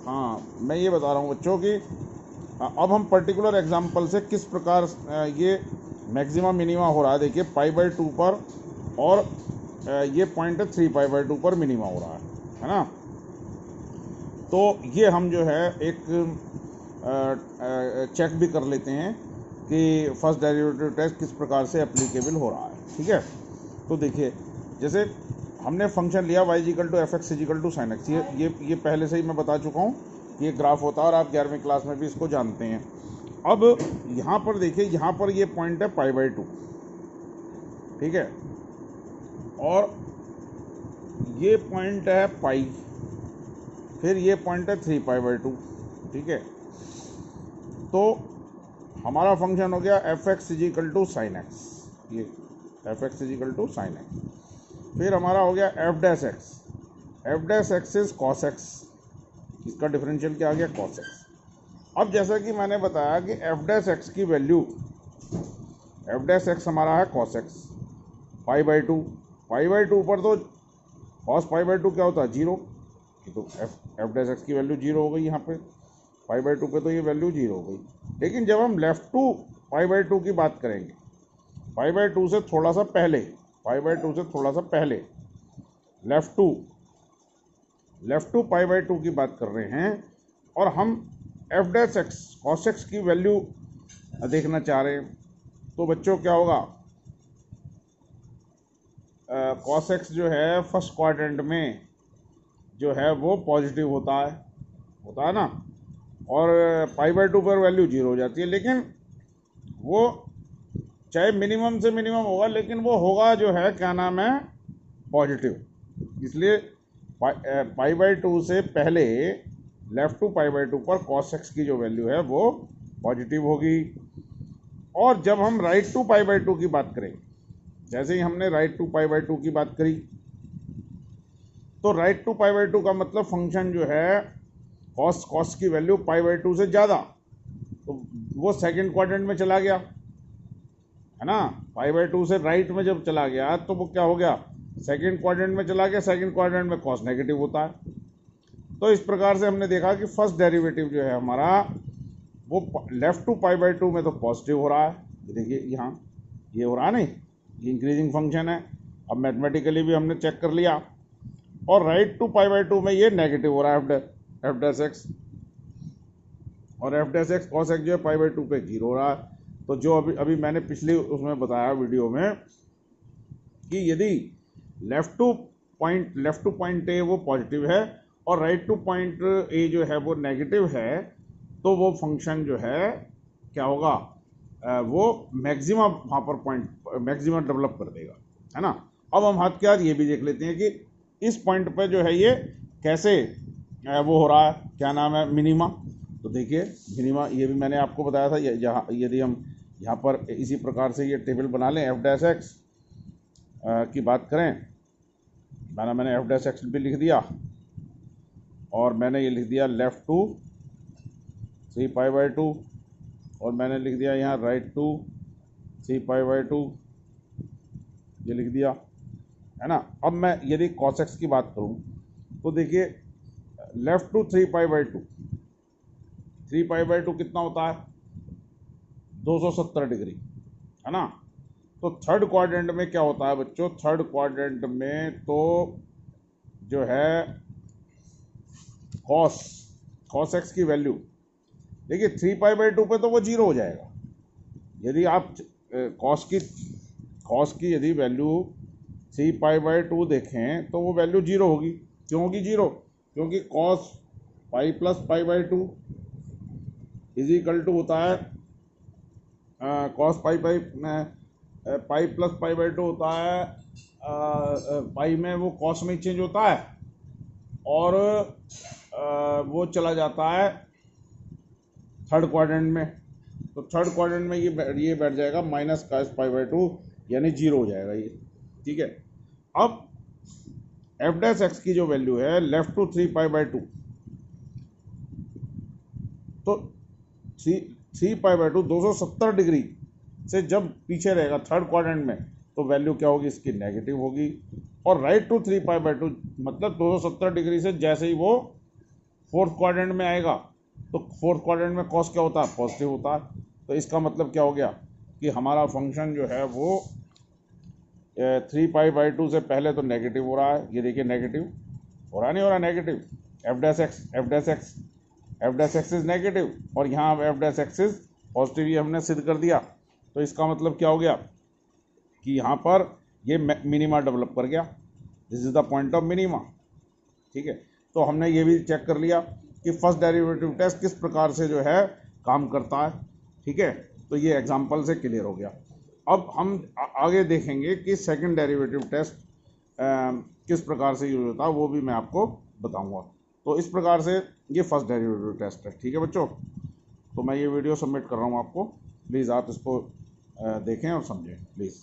हाँ, मैं ये बता रहा हूँ बच्चों कि अब हम पर्टिकुलर एग्जांपल से किस प्रकार ये मैक्सिमम मिनिमा हो रहा है। देखिए π/2 पर, और ये पॉइंट है 3π/2 पर मिनिमा हो रहा है ना। तो ये हम जो है एक चेक भी कर लेते हैं कि फर्स्ट डेरिवेटिव टेस्ट किस प्रकार से एप्लीकेबल हो रहा है। ठीक है, तो देखिए जैसे हमने फंक्शन लिया y equal to fx equal to sin x, ये पहले से ही मैं बता चुका हूँ कि ये ग्राफ होता है और आप 11वीं क्लास में भी इसको जानते हैं। अब यहाँ पर देखिए, यहाँ पर ये पॉइंट है π/2, ठीक है, और ये पॉइंट है पाई, फिर ये पॉइंट है 3π/2, ठीक है। तो हमारा फंक्शन हो गया fx equal to sin x, ये fx equal to sin x। फिर हमारा हो गया f dash x is cos x, इसका डिफरेंशियल क्या आ गया cos x। अब जैसा कि मैंने बताया कि f डैश x की वैल्यू, f डैश x हमारा है cos x, π/2 पर तो cos π/2 क्या होता है 0, तो f डैश x की वैल्यू 0 हो गई यहाँ पे, π/2 पे तो ये वैल्यू 0 हो गई। लेकिन जब हम लेफ्ट टू π/2 की बात करेंगे, π/2 से थोड़ा सा पहले, π/2 से थोड़ा सा पहले लेफ्ट टू π/2 की बात कर रहे हैं, और हम f dash x cos x की वैल्यू देखना चाह रहे हैं, तो बच्चों क्या होगा, cos x जो है फर्स्ट क्वाड्रेंट में जो है वो पॉजिटिव होता है ना, और π/2 पर वैल्यू 0 हो जाती है। लेकिन वो चाहे मिनिमम से मिनिमम होगा, लेकिन वो होगा जो है क्या नाम है पॉजिटिव। इसलिए π/2 से पहले लेफ्ट टू π/2 पर cos x की जो वैल्यू है वो पॉजिटिव होगी। और जब हम राइट टू π/2 की बात करेंगे, जैसे ही हमने राइट टू π/2 की बात करी, तो राइट टू π/2 का मतलब फंक्शन जो है cos की वैल्यू π/2 से ज़्यादा, तो वो सेकंड क्वाड्रेंट में चला गया, है ना। π/2 से राइट में जब चला गया तो वो क्या हो गया, सेकंड क्वाड्रेंट में चला गया। सेकंड क्वाड्रेंट में cos नेगेटिव होता है। तो इस प्रकार से हमने देखा कि फर्स्ट डेरिवेटिव जो है हमारा वो लेफ्ट टू π/2 में तो पॉजिटिव हो रहा है, देखिए यहाँ ये हो रहा है नहीं, ये इंक्रीजिंग फंक्शन है। अब मैथमेटिकली भी हमने चेक कर लिया, और राइट टू π/2 में ये नेगेटिव हो रहा है f डैश x, और f dash x cos x जो है π/2 पे 0 हो रहा है। तो जो अभी मैंने पिछली उसमें बताया वीडियो में कि यदि लेफ्ट टू पॉइंट ए वो पॉजिटिव है और राइट टू पॉइंट ए जो है वो नेगेटिव है, तो वो फंक्शन जो है क्या होगा, वो मैक्सिमा वहाँ पर पॉइंट मैक्सिमा डेवलप कर देगा, है ना। अब हम हाथ के हाथ ये भी देख लेते हैं कि इस पॉइंट पे जो है ये कैसे वो हो रहा है, क्या नाम है, मिनिमा। तो देखिए मिनिमा ये भी मैंने आपको बताया था, जहाँ यदि हम यहाँ पर इसी प्रकार से ये टेबल बना लें, f डैश x की बात करें, मैंने f डैश x भी लिख दिया, और मैंने ये लिख दिया लेफ्ट टू 3π/2, और मैंने लिख दिया यहाँ राइट टू 3π/2, ये लिख दिया, है ना। अब मैं यदि cos x की बात करूँ तो देखिए लेफ्ट टू 3π/2 कितना होता है 270 डिग्री, है ना। तो थर्ड क्वाड्रेंट में क्या होता है बच्चों, थर्ड क्वाड्रेंट में तो जो है cos x की वैल्यू देखिए 3π/2 पे तो वो 0 हो जाएगा। यदि आप cos की यदि वैल्यू 3π/2 देखें तो वो वैल्यू 0 होगी। क्यों होगी 0? क्योंकि cos pi plus π/2 is equal to होता है cos पाई प्लस π/2 होता है पाई में वो cos में चेंज होता है, और वो चला जाता है थर्ड क्वाड्रेंट में। तो थर्ड क्वाड्रेंट में ये बैठ जाएगा माइनस cos π/2, यानी 0 हो जाएगा ये, ठीक है। अब f डैश x की जो वैल्यू है लेफ्ट टू 3π/2, तो 3π/2 270 डिग्री से जब पीछे रहेगा थर्ड क्वाड्रेंट में, तो वैल्यू क्या होगी इसकी, नेगेटिव होगी। और राइट टू 3π/2 मतलब 270 डिग्री से जैसे ही वो फोर्थ क्वाड्रेंट में आएगा तो फोर्थ क्वाड्रेंट में कॉस क्या होता है, पॉजिटिव होता है। तो इसका मतलब क्या हो गया कि हमारा फंक्शन जो है वो 3π/2 से पहले तो नेगेटिव हो रहा है, ये देखिए नेगेटिव हो रहा, नहीं हो रहा negative, F dash x is negative, और यहाँ F dash x is positive, ये हमने सिद्ध कर दिया। तो इसका मतलब क्या हो गया कि यहाँ पर ये मिनिमा डेवलप कर गया, this is the point of minima. ठीक है, तो हमने ये भी चेक कर लिया कि फर्स्ट डेरिवेटिव टेस्ट किस प्रकार से जो है काम करता है। ठीक है, तो ये एग्जांपल से क्लियर हो गया। अब हम आगे देखेंगे कि सेकंड डेरिवेटिव टेस्ट किस प्रकार से यूज होता है, वो भी मैं आपको बताऊंगा। तो इस प्रकार से ये फर्स्ट डेरिवेटिव टेस्ट है। ठीक है बच्चों, तो मैं ये वीडियो सबमिट कर रहा हूँ आपको, प्लीज़ आप इसको देखें और समझें प्लीज़।